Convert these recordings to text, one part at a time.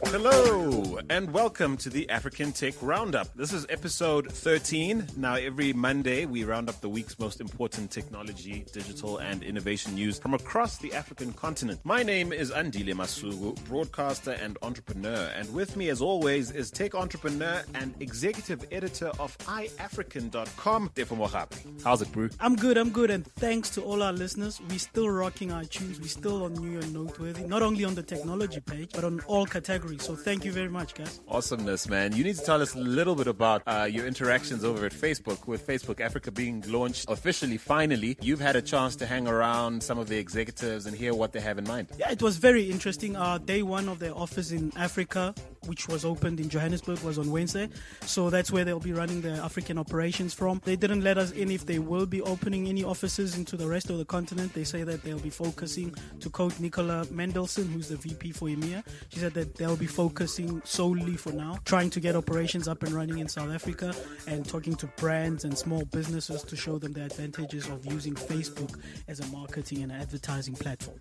Hello, and welcome to the African Tech Roundup. This is episode 13. Now, every Monday, we round up the week's most important technology, digital, and innovation news from across the African continent. My name is Andile Masugu, broadcaster and entrepreneur. And with me, as always, is tech entrepreneur and executive editor of iAfrican.com, Tefo Mogapi. How's it, bro? I'm good. And thanks to all our listeners. We're still rocking iTunes. We're still on New and Noteworthy, not only on the technology page, but on all categories. So thank you very much, guys. Awesomeness, man. You need to tell us a little bit about your interactions over at Facebook. With Facebook Africa being launched officially, finally, you've had a chance to hang around some of the executives and hear what they have in mind. Yeah, it was very interesting. Day one of their office in Africa, which was opened in Johannesburg, was on Wednesday. So that's where they'll be running their African operations from. They didn't let us in if they will be opening any offices into the rest of the continent. They say that they'll be focusing, to quote Nicola Mendelson, who's the VP for EMEA. She said that they'll be focusing solely for now, trying to get operations up and running in South Africa and talking to brands and small businesses to show them the advantages of using Facebook as a marketing and advertising platform.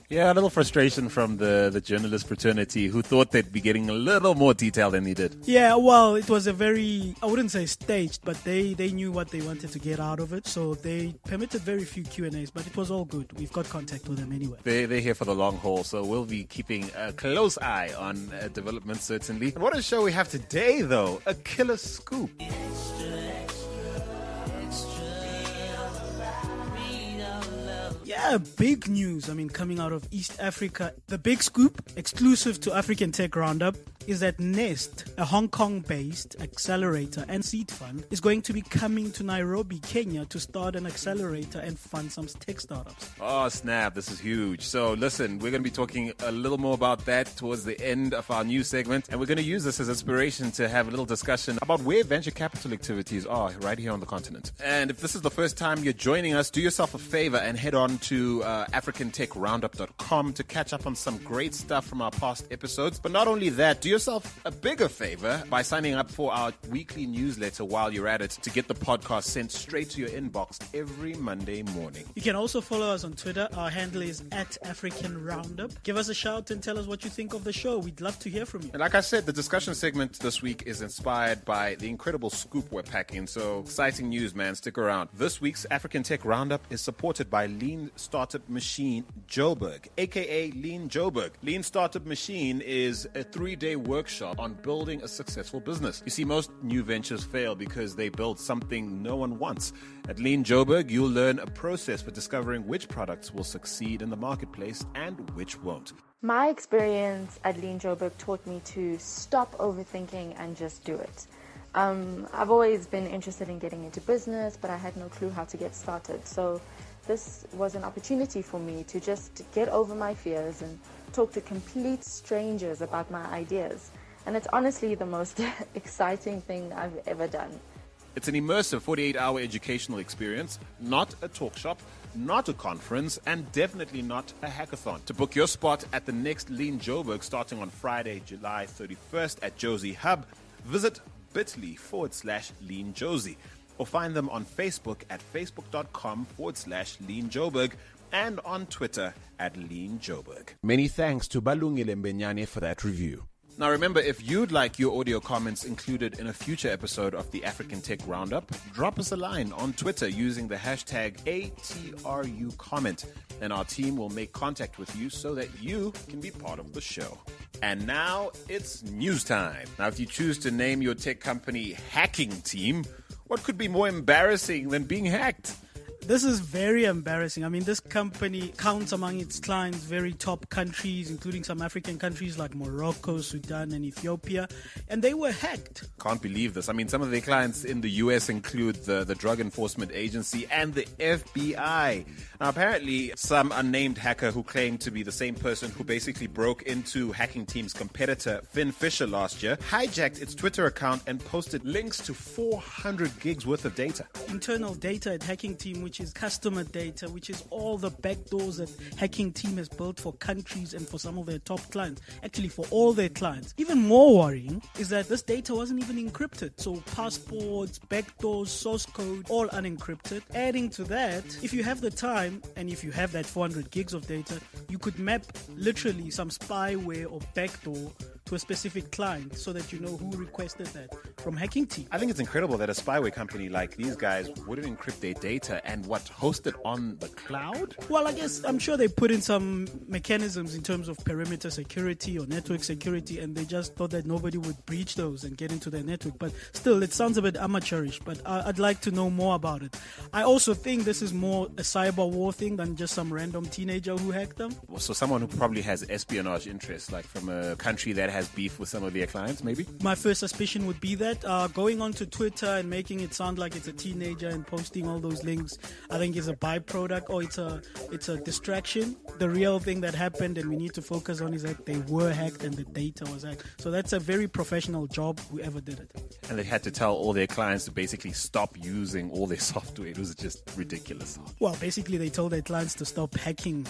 Yeah, a little frustration from the journalist fraternity who thought they'd be getting a little more detail than they did. Yeah, well, it was a very, I wouldn't say staged, but they knew what they wanted to get out of it. So they permitted very few Q&As, but it was all good. We've got contact with them anyway. They're here for the long haul, so we'll be keeping a close eye on developments, certainly. And what a show we have today, though. A killer scoop. Yeah, big news. Coming out of East Africa. The big scoop, exclusive to African Tech Roundup, is that Nest, a Hong Kong-based accelerator and seed fund, is going to be coming to Nairobi, Kenya, to start an accelerator and fund some tech startups. Oh, snap. This is huge. So, listen, we're going to be talking a little more about that towards the end of our news segment. And we're going to use this as inspiration to have a little discussion about where venture capital activities are right here on the continent. And if this is the first time you're joining us, do yourself a favor and head on to AfricanTechRoundup.com to catch up on some great stuff from our past episodes. But not only that, do yourself a bigger favor by signing up for our weekly newsletter while you're at it to get the podcast sent straight to your inbox every Monday morning. You can also follow us on Twitter. Our handle is @AfricanRoundup. Give us a shout and tell us what you think of the show. We'd love to hear from you. And like I said, the discussion segment this week is inspired by the incredible scoop we're packing. So exciting news, man. Stick around. This week's African Tech Roundup is supported by Lean Startup Machine Joburg, aka Lean Joburg. Lean Startup Machine is a 3-day workshop on building a successful business. You see, most new ventures fail because they build something no one wants. At Lean Joburg, you'll learn a process for discovering which products will succeed in the marketplace and which won't. My experience at Lean Joburg taught me to stop overthinking and just do it. I've always been interested in getting into business, but I had no clue how to get started. So this was an opportunity for me to just get over my fears and talk to complete strangers about my ideas. And it's honestly the most exciting thing I've ever done. It's an immersive 48-hour educational experience, not a talk shop, not a conference, and definitely not a hackathon. To book your spot at the next Lean Joburg starting on Friday, July 31st at Josie Hub, visit bit.ly/Lean Josie or find them on Facebook at facebook.com/Lean Joburg and on Twitter at Lean Joburg. Many thanks to Balungile Mbenyane for that review. Now remember, if you'd like your audio comments included in a future episode of the African Tech Roundup, drop us a line on Twitter using the hashtag #ATRUcomment, and our team will make contact with you so that you can be part of the show. And now it's news time. Now, if you choose to name your tech company Hacking Team, what could be more embarrassing than being hacked? This is very embarrassing. This company counts among its clients very top countries, including some African countries like Morocco, Sudan, and Ethiopia, and they were hacked. Can't believe this. Some of their clients in the US include the Drug Enforcement Agency and the FBI. Now, apparently, some unnamed hacker who claimed to be the same person who basically broke into Hacking Team's competitor, Finn Fisher, last year, hijacked its Twitter account and posted links to 400 gigs worth of data. Internal data at Hacking Team, which which is customer data, which is all the backdoors that hacking team has built for countries and for some of their top clients, actually for all their clients. Even more worrying is that this data wasn't even encrypted. So passports, backdoors, source code, all unencrypted. Adding to that, if you have the time and if you have that 400 gigs of data, you could map literally some spyware or backdoor to a specific client so that you know who requested that from hacking team. I think it's incredible that a spyware company like these guys wouldn't encrypt their data and host it on the cloud? Well, I guess I'm sure they put in some mechanisms in terms of perimeter security or network security, and they just thought that nobody would breach those and get into their network. But still, it sounds a bit amateurish, but I'd like to know more about it. I also think this is more a cyber war thing than just some random teenager who hacked them. So someone who probably has espionage interests, like from a country that has beef with some of their clients, maybe? My first suspicion would be that going onto Twitter and making it sound like it's a teenager and posting all those links, I think is a byproduct, or it's a distraction. The real thing that happened and we need to focus on is that they were hacked and the data was hacked. So that's a very professional job, whoever did it. And they had to tell all their clients to basically stop using all their software. It was just ridiculous. Well, basically they told their clients to stop hacking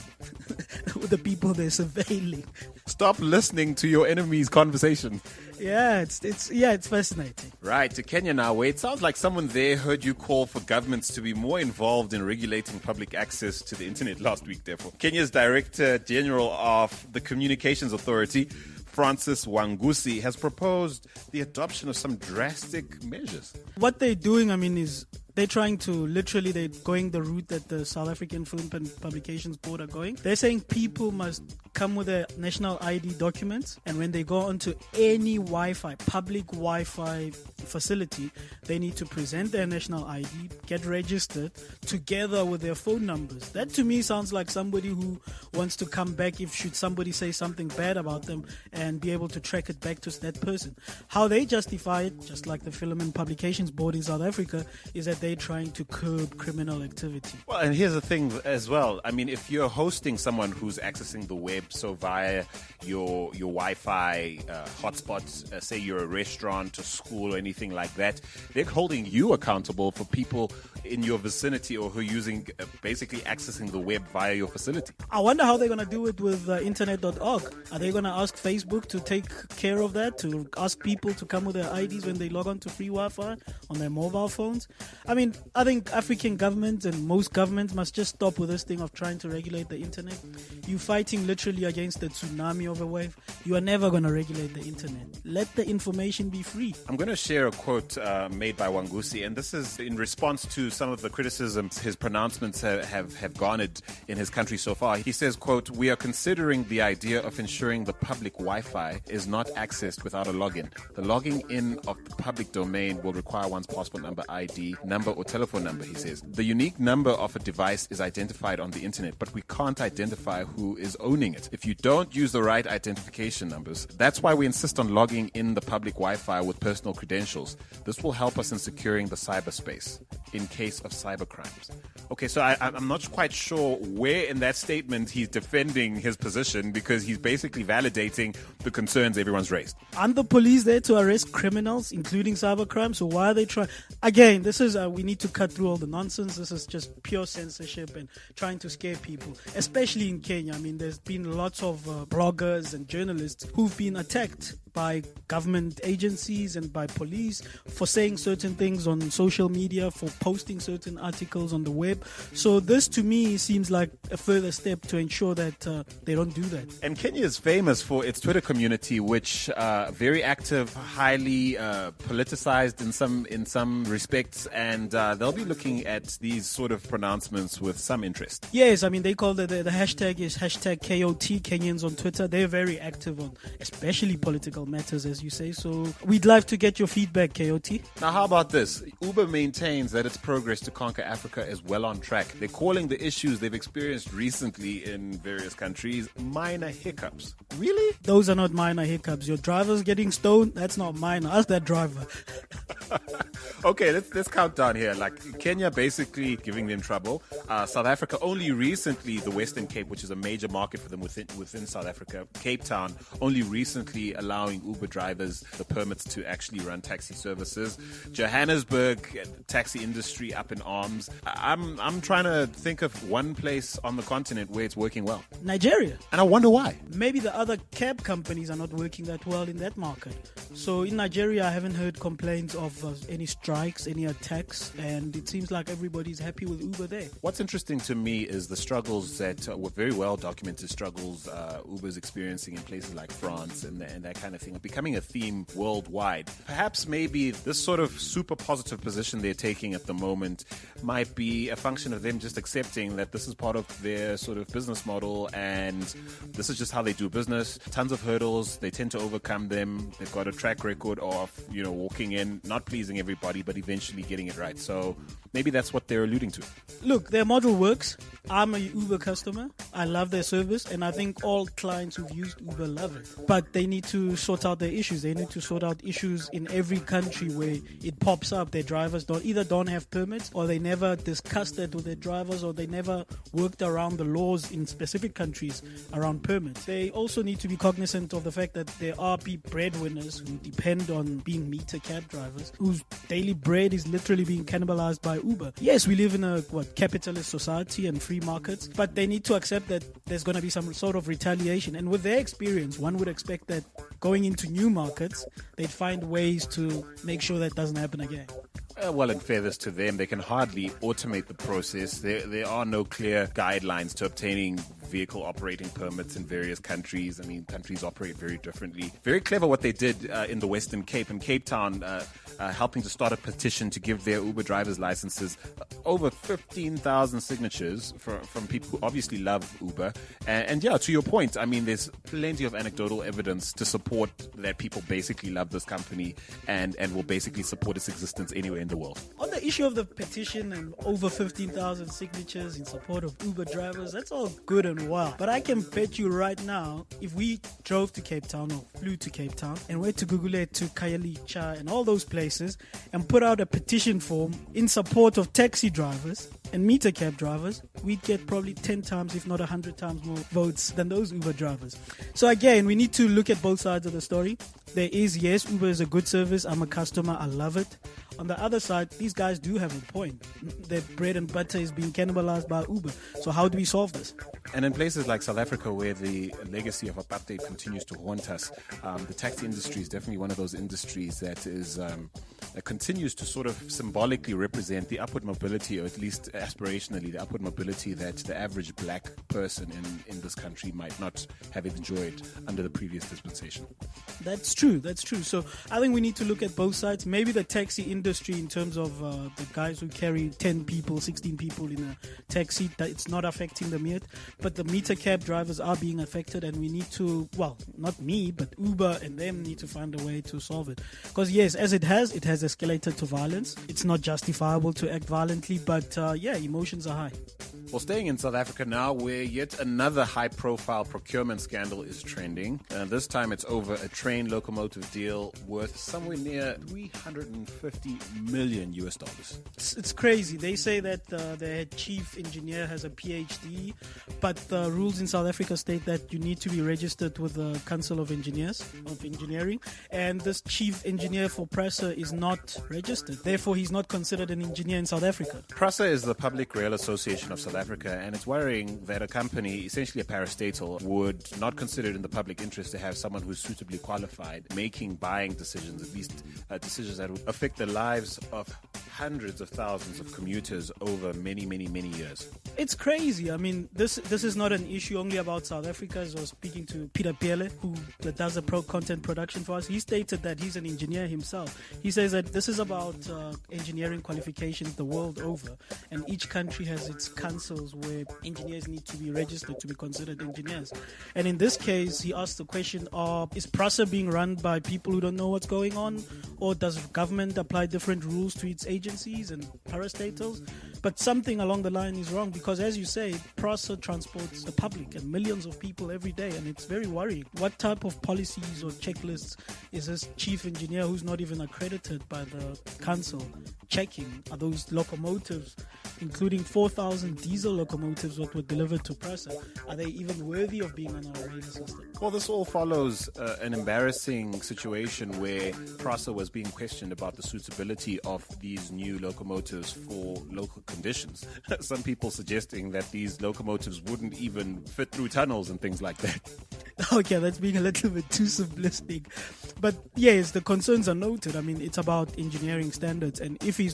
the people they're surveilling. Stop listening to your enemy's conversation. Yeah, it's fascinating. Right, to Kenya now, where it sounds like someone there heard you call for governments to be more involved in regulating public access to the internet last week, therefore. Kenya's Director General of the Communications Authority, Francis Wangusi, has proposed the adoption of some drastic measures. What they're doing, is they're trying to they're going the route that the South African Film and Publications Board are going. They're saying people must come with their national ID documents, and when they go onto any public Wi-Fi facility, they need to present their national ID, get registered together with their phone numbers. That to me sounds like somebody who wants to come back should somebody say something bad about them and be able to track it back to that person. How they justify it, just like the Film and Publications Board in South Africa, is that they're trying to curb criminal activity. Well, and here's the thing as well. If you're hosting someone who's accessing the web, so via your Wi-Fi hotspot, say you're a restaurant, a school, or anything like that, they're holding you accountable for people in your vicinity or who are using, basically accessing the web via your facility. I wonder how they're going to do it with internet.org. Are they going to ask Facebook to take care of that, to ask people to come with their IDs when they log on to free Wi-Fi on their mobile phones? I think African governments and most governments must just stop with this thing of trying to regulate the internet. You're fighting literally against the tsunami of a wave. You are never going to regulate the internet. Let the information be free. I'm going to share a quote made by Wangusi, and this is in response to some of the criticisms his pronouncements have garnered in his country so far. He says, quote, "We are considering the idea of ensuring the public Wi-Fi is not accessed without a login. The logging in of the public domain will require one's passport number, ID, number or telephone number," he says. "The unique number of a device is identified on the internet, but we can't identify who is owning it. If you don't use the right identification numbers, that's why we insist on logging in the public Wi-Fi with personal credentials. This will help us in securing the cyberspace in case of cyber crimes." Okay, so I'm not quite sure where in that statement he's defending his position, because he's basically validating the concerns everyone's raised. Aren't the police there to arrest criminals, including cybercrime? So why are they trying? Again, this is we need to cut through all the nonsense. This is just pure censorship and trying to scare people, especially in Kenya. There's been lots of bloggers and journalists who've been attacked by government agencies and by police for saying certain things on social media, for posting certain articles on the web. So this to me seems like a further step to ensure that they don't do that. And Kenya is famous for its Twitter community, which very active, highly politicized in some respects, and they'll be looking at these sort of pronouncements with some interest. Yes, they call the hashtag is hashtag KOT, Kenyans on Twitter. They're very active on especially political matters, as you say. So we'd love to get your feedback, KOT. Now, how about this? Uber maintains that its progress to conquer Africa is well on track. They're calling the issues they've experienced recently in various countries minor hiccups. Really? Those are not minor hiccups. Your driver's getting stoned, that's not minor. Ask that driver. Okay, let's count down here. Like Kenya basically giving them trouble. South Africa only recently, the Western Cape, which is a major market for them within South Africa, Cape Town, only recently allowing allowing Uber drivers the permits to actually run taxi services. Johannesburg, taxi industry up in arms. I'm trying to think of one place on the continent where it's working well. Nigeria. And I wonder why. Maybe the other cab companies are not working that well in that market. So in Nigeria, I haven't heard complaints of any strikes, any attacks, and it seems like everybody's happy with Uber there. What's interesting to me is the struggles that were very well documented struggles Uber's experiencing in places like France and that kind of thing are becoming a theme worldwide. Perhaps maybe this sort of super positive position they're taking at the moment might be a function of them just accepting that this is part of their sort of business model and this is just how they do business. Tons of hurdles, they tend to overcome them. They've got a track record of, walking in, not pleasing everybody, but eventually getting it right. So maybe that's what they're alluding to. Look, their model works. I'm a Uber customer. I love their service, and I think all clients who've used Uber love it. But they need to sort out their issues. They need to sort out issues in every country where it pops up. Their drivers don't have permits, or they never discussed it with their drivers, or they never worked around the laws in specific countries around permits. They also need to be cognizant of the fact that there are breadwinners who depend on being meter cab drivers, whose daily bread is literally being cannibalized by Uber. Yes, we live in a capitalist society and free markets, but they need to accept that there's going to be some sort of retaliation. And with their experience, one would expect that going into new markets, they'd find ways to make sure that doesn't happen again. Well, in fairness to them, they can hardly automate the process. There are no clear guidelines to obtaining vehicle operating permits in various countries. I mean, countries operate very differently. Very clever what they did in the Western Cape and Cape Town, helping to start a petition to give their Uber drivers licenses. Over 15,000 signatures from people who obviously love Uber. And yeah, to your point, I mean, there's plenty of anecdotal evidence to support that people basically love this company and will basically support its existence anywhere in the world. On the issue of the petition and over 15,000 signatures in support of Uber drivers, that's all good and well. But I can bet you right now, if we drove to Cape Town or flew to Cape Town and went to Gugulet, to Khayelitsha and all those places and put out a petition form in support of taxi drivers and meter cab drivers, we'd get probably 10 times, if not 100 times more votes than those Uber drivers. So again, we need to look at both sides of the story. There is, yes, Uber is a good service. I'm a customer. I love it. On the other side, these guys do have a point. Their bread and butter is being cannibalized by Uber. So how do we solve this? And in places like South Africa, where the legacy of apartheid continues to haunt us, the taxi industry is definitely one of those industries that is that continues to sort of symbolically represent the upward mobility, or at least aspirationally, the upward mobility that the average black person in this country might not have enjoyed under the previous dispensation. That's true. So I think we need to look at both sides. Maybe the taxi industry, in terms of the guys who carry 10 people, 16 people in a taxi, that it's not affecting them yet. But the meter cab drivers are being affected, and we need to, well, not me, but Uber and them need to find a way to solve it. Because yes, as it has escalated to violence. It's not justifiable to act violently, but emotions are high. Well, staying in South Africa now, where yet another high-profile procurement scandal is trending. This time it's over a train locomotive deal worth somewhere near $350 million. It's crazy. They say that their chief engineer has a PhD, but the rules in South Africa state that you need to be registered with the Council of Engineering, and this chief engineer for PRASA is not registered. Therefore, he's not considered an engineer in South Africa. PRASA is the Public Rail Association of South Africa, and it's worrying that a company, essentially a parastatal, would not consider it in the public interest to have someone who's suitably qualified making buying decisions, at least decisions that would affect the lives of hundreds of thousands of commuters over many, many, many years. It's crazy. I mean, this is not an issue only about South Africa. As I was speaking to Peter Pele, who does the content production for us, he stated that he's an engineer himself. He says that this is about engineering qualifications the world over, and each country has its councils where engineers need to be registered to be considered engineers. And in this case, he asked the question of, is PRASA being run by people who don't know what's going on, or does government apply different rules to its agencies and parastatals? But something along the line is wrong because, as you say, PRASA transports the public and millions of people every day, and it's very worrying. What type of policies or checklists is this chief engineer who's not even accredited by the council checking? Are those locomotives, including 4,000 diesel locomotives that were delivered to PRASA, are they even worthy of being on our radar system? Well, this all follows an embarrassing situation where PRASA was being questioned about the suitability of these new locomotives for local conditions. Some people suggesting that these locomotives wouldn't even fit through tunnels and things like that. Okay, that's being a little bit too simplistic. But yes, the concerns are noted. I mean, it's about engineering standards. And if he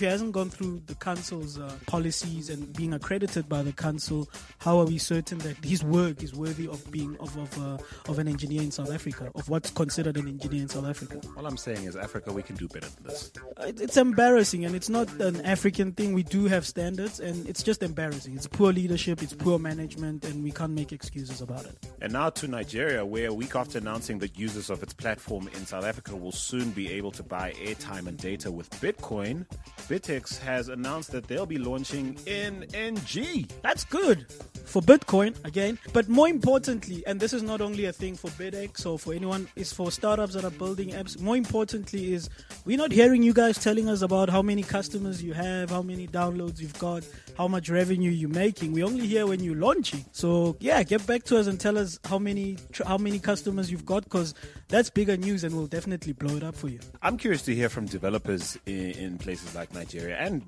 hasn't gone through the council's policies and being accredited by the council, how are we certain that his work is worthy of being of an engineer in South Africa, of what's considered an engineer in South Africa? All I'm saying is, Africa, we can do better than this. It's embarrassing, and it's not an African thing. We do have standards, and it's just embarrassing. It's poor leadership, it's poor management, and we can't make excuses about it. And now to Nigeria, where a week after announcing that users of its platform in South Africa will soon be able to buy airtime and data with Bitcoin, BitX has announced that they'll be launching NNG. That's good for Bitcoin, again. But more importantly, and this is not only a thing for BitX or for anyone, it's for startups that are building apps. More importantly is we're not hearing you guys telling us about how many customers you have, how many downloads you've got, how much revenue you're making. We only hear when you're launching. So yeah, get back to us and tell us how many customers you've got, because that's bigger news and we'll definitely blow it up for you. I'm curious to hear from developers in places like Nigeria and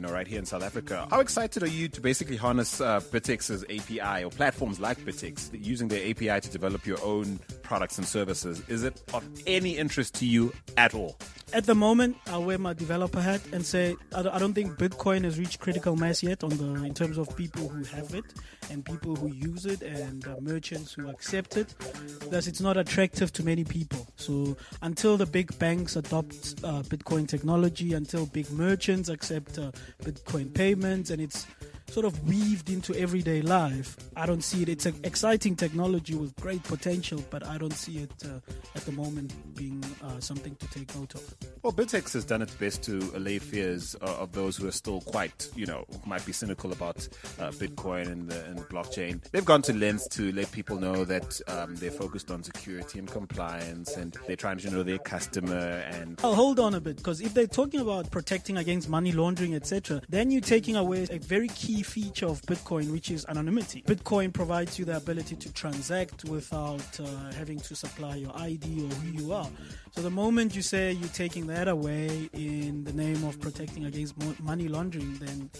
right here in South Africa. How excited are you to basically harness BitX's API or platforms like BitX using their API to develop your own products and services? Is it of any interest to you at all? At the moment, I'll wear my developer hat and say I don't think Bitcoin has reached critical mass yet in terms of people who have it and people who use it and merchants who accept it. Thus, it's not attractive to many people. So until the big banks adopt Bitcoin technology, until big merchants accept Bitcoin payments, and it's sort of weaved into everyday life, I don't see it. It's an exciting technology with great potential, but I don't see it at the moment being something to take note of. Well, BitX has done its best to allay fears of those who are still quite, might be cynical about Bitcoin and the blockchain. They've gone to lengths to let people know that they're focused on security and compliance, and they're trying to know their customer. And I'll hold on a bit, because if they're talking about protecting against money laundering, etc., then you're taking away a very key feature of Bitcoin, which is anonymity. Bitcoin provides you the ability to transact without having to supply your ID or who you are. So the moment you say you're taking that away in the name of protecting against money laundering, then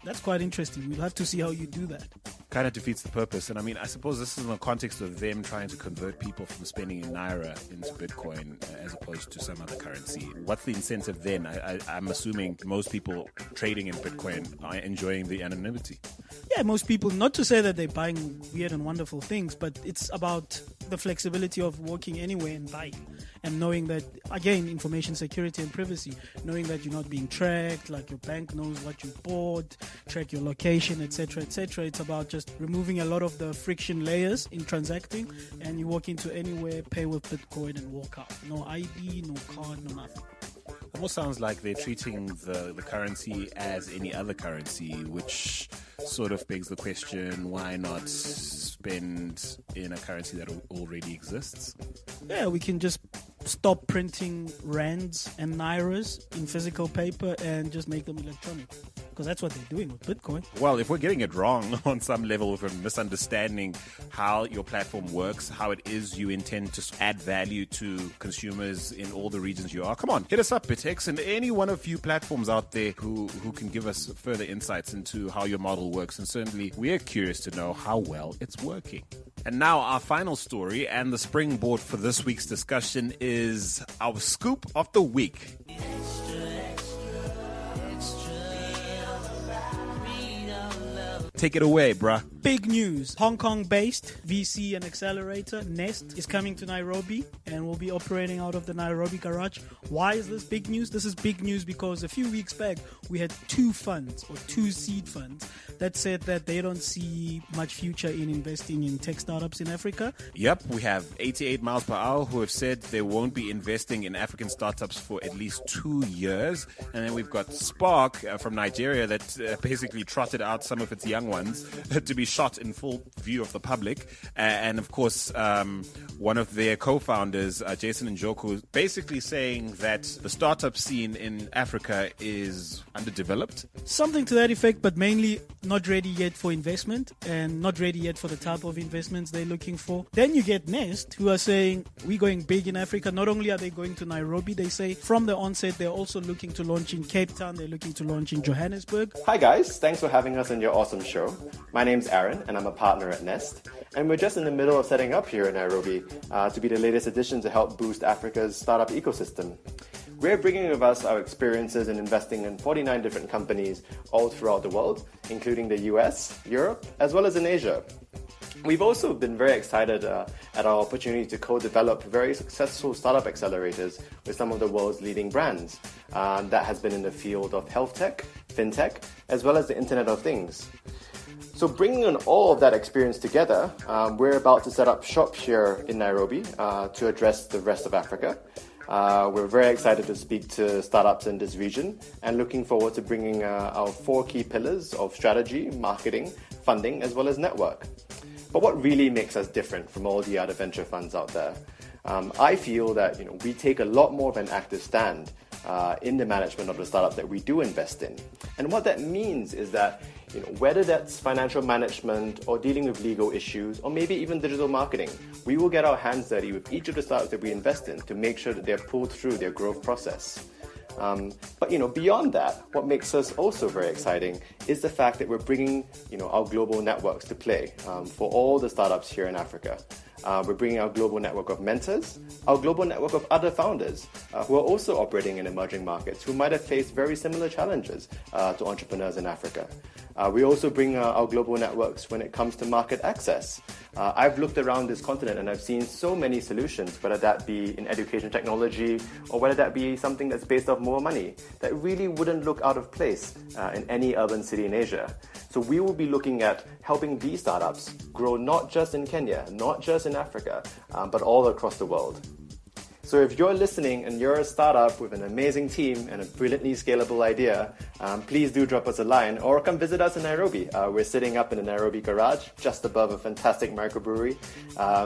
that's quite interesting. We'll have to see how you do that. Kind of defeats the purpose. And I mean, I suppose this is in the context of them trying to convert people from spending in Naira into Bitcoin as opposed to some other currency. What's the incentive then? I'm assuming most people trading in Bitcoin are enjoying the anonymity. Yeah, most people, not to say that they're buying weird and wonderful things, but it's about the flexibility of walking anywhere and buying, and knowing that, again, information security and privacy, knowing that you're not being tracked, like your bank knows what you bought, track your location, etc., etc. It's about just removing a lot of the friction layers in transacting, and you walk into anywhere, pay with Bitcoin and walk out. No ID, no card, no nothing. Almost sounds like they're treating the currency as any other currency, which sort of begs the question, why not spend in a currency that already exists? Yeah, we can just stop printing rands and nairas in physical paper and just make them electronic, because that's what they're doing with Bitcoin. Well, if we're getting it wrong on some level, if we're misunderstanding how your platform works, how it is you intend to add value to consumers in all the regions you are, come on, hit us up, BitX, and any one of you platforms out there who can give us further insights into how your model works. And certainly we're curious to know how well it's working. And now our final story and the springboard for this week's discussion is our scoop of the week. Take it away, bruh. Big news. Hong Kong-based VC and accelerator Nest is coming to Nairobi and will be operating out of the Nairobi garage. Why is this big news? This is big news because a few weeks back we had two seed funds that said that they don't see much future in investing in tech startups in Africa. Yep, we have 88 miles per hour who have said they won't be investing in African startups for at least 2 years. And then we've got Spark from Nigeria that basically trotted out some of its young ones to be shot in full view of the public. And of course, one of their co-founders, Jason Njoku, basically saying that the startup scene in Africa is underdeveloped. Something to that effect, but mainly not ready yet for investment and not ready yet for the type of investments they're looking for. Then you get Nest, who are saying, we're going big in Africa. Not only are they going to Nairobi, they say from the onset, they're also looking to launch in Cape Town. They're looking to launch in Johannesburg. Hi guys, thanks for having us on your awesome show. My name's Aaron and I'm a partner at Nest. And we're just in the middle of setting up here in Nairobi to be the latest addition to help boost Africa's startup ecosystem. We're bringing with us our experiences in investing in 49 different companies all throughout the world, including the US, Europe, as well as in Asia. We've also been very excited at our opportunity to co-develop very successful startup accelerators with some of the world's leading brands. That has been in the field of health tech, fintech, as well as the Internet of Things. So bringing on all of that experience together, we're about to set up shop here in Nairobi to address the rest of Africa. We're very excited to speak to startups in this region and looking forward to bringing our 4 key pillars of strategy, marketing, funding, as well as network. But what really makes us different from all the other venture funds out there? I feel that we take a lot more of an active stand in the management of the startups that we do invest in. And what that means is that whether that's financial management or dealing with legal issues or maybe even digital marketing, we will get our hands dirty with each of the startups that we invest in to make sure that they're pulled through their growth process. But beyond that, what makes us also very exciting is the fact that we're bringing our global networks to play for all the startups here in Africa. We're bringing our global network of mentors, our global network of other founders who are also operating in emerging markets who might have faced very similar challenges to entrepreneurs in Africa. We also bring our global networks when it comes to market access. I've looked around this continent and I've seen so many solutions, whether that be in education technology or whether that be something that's based off more money, that really wouldn't look out of place in any urban city in Asia. So we will be looking at helping these startups grow not just in Kenya, not just in Africa, but all across the world. So if you're listening and you're a startup with an amazing team and a brilliantly scalable idea, please do drop us a line or come visit us in Nairobi. We're sitting up in the Nairobi garage just above a fantastic microbrewery.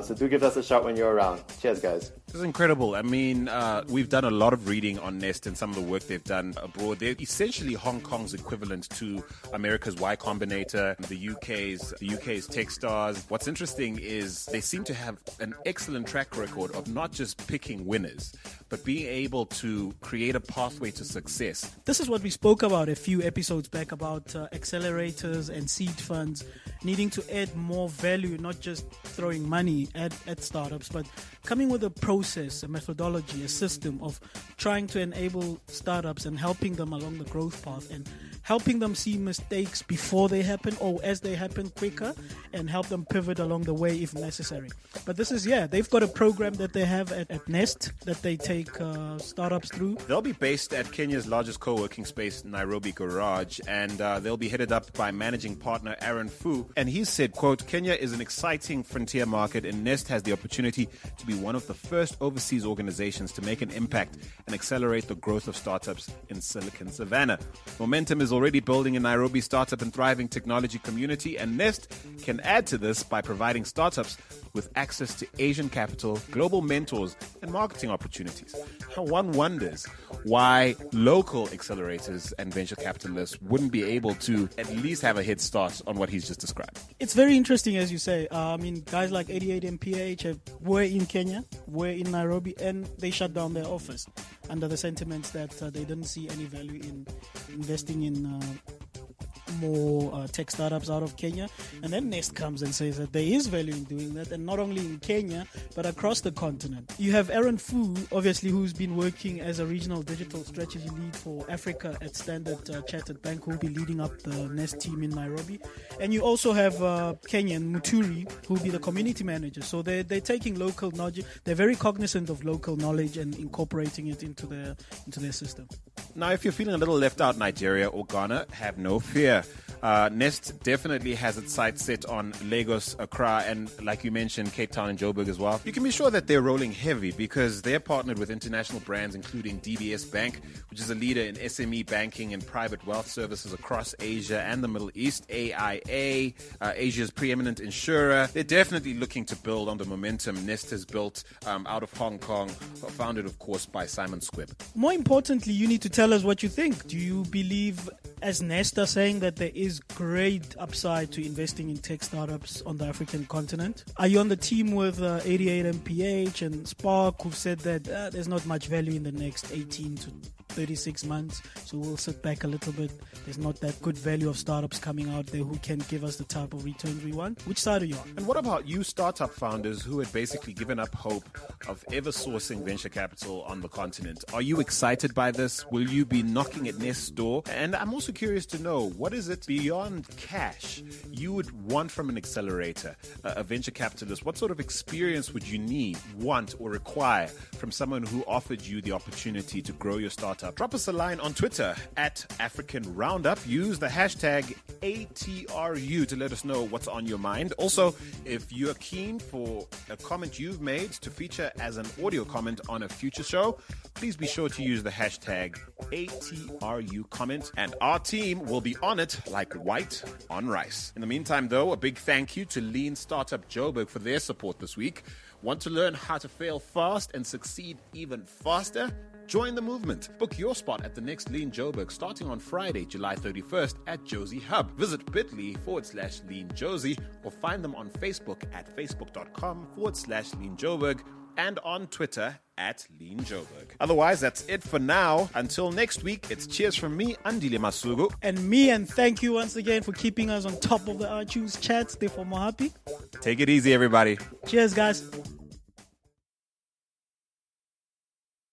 So do give us a shout when you're around. Cheers, guys. This is incredible. I mean, we've done a lot of reading on Nest and some of the work they've done abroad. They're essentially Hong Kong's equivalent to America's Y Combinator, the UK's Techstars. What's interesting is they seem to have an excellent track record of not just picking winners, but being able to create a pathway to success. This is what we spoke about a few episodes back about accelerators and seed funds needing to add more value, not just throwing money at startups, but coming with a process, a methodology, a system of trying to enable startups and helping them along the growth path and helping them see mistakes before they happen or as they happen quicker and help them pivot along the way if necessary. But this is, they've got a program that they have at Nest that they take startups through. They'll be based at Kenya's largest co-working space, Nairobi Garage, and they'll be headed up by managing partner Aaron Fu. And he said, quote, Kenya is an exciting frontier market and Nest has the opportunity to be one of the first overseas organizations to make an impact and accelerate the growth of startups in Silicon Savannah. Momentum is already building in Nairobi's startup and thriving technology community, and Nest can add to this by providing startups with access to Asian capital, global mentors, and marketing opportunities. One wonders why local accelerators and venture capitalists wouldn't be able to at least have a head start on what he's just described. It's very interesting, as you say. Guys like 88 MPH were in Kenya, were in Nairobi, and they shut down their office under the sentiments that they didn't see any value in investing in more tech startups out of Kenya. And then Nest comes and says that there is value in doing that, and not only in Kenya but across the continent. You have Aaron Fu, obviously, who's been working as a regional digital strategy lead for Africa at Standard Chartered Bank, who'll be leading up the Nest team in Nairobi. And you also have Kenyan Muturi, who'll be the community manager. So they're taking local knowledge. They're very cognizant of local knowledge and incorporating it into their system. Now, if you're feeling a little left out, Nigeria or Ghana, have no fear. Nest definitely has its sights set on Lagos, Accra, and like you mentioned, Cape Town and Joburg as well. You can be sure that they're rolling heavy because they're partnered with international brands including DBS Bank, which is a leader in SME banking and private wealth services across Asia and the Middle East, AIA, Asia's preeminent insurer. They're definitely looking to build on the momentum Nest has built out of Hong Kong, founded, of course, by Simon Squibb. More importantly, you need to tell us what you think. Do you believe, as Nest are saying, that there is great upside to investing in tech startups on the African continent? Are you on the team with 88MPH and Spark, who've said that there's not much value in the next 18 to 36 months, so we'll sit back a little bit? There's not that good value of startups coming out there who can give us the type of returns we want. Which side are you on? And what about you startup founders who had basically given up hope of ever sourcing venture capital on the continent? Are you excited by this? Will you be knocking at Nest's door? And I'm also curious to know, what is it beyond cash you would want from an accelerator, a venture capitalist? What sort of experience would you need, want, or require from someone who offered you the opportunity to grow your startup? Drop us a line on Twitter at African Roundup. Use the hashtag ATRU to let us know what's on your mind. Also, if you're keen for a comment you've made to feature as an audio comment on a future show, please be sure to use the hashtag ATRU comment, and our team will be on it like white on rice. In the meantime, though, a big thank you to Lean Startup Joburg for their support this week. Want to learn how to fail fast and succeed even faster? Join the movement. Book your spot at the next Lean Joburg starting on Friday, July 31st at Josie Hub. Visit bit.ly/Lean Josie or find them on Facebook at facebook.com/Lean Joburg and on Twitter at Lean Joburg. Otherwise, that's it for now. Until next week, it's cheers from me, Andile Masugu. And me, and thank you once again for keeping us on top of the iTunes chats. Therefore, more happy. Take it easy, everybody. Cheers, guys.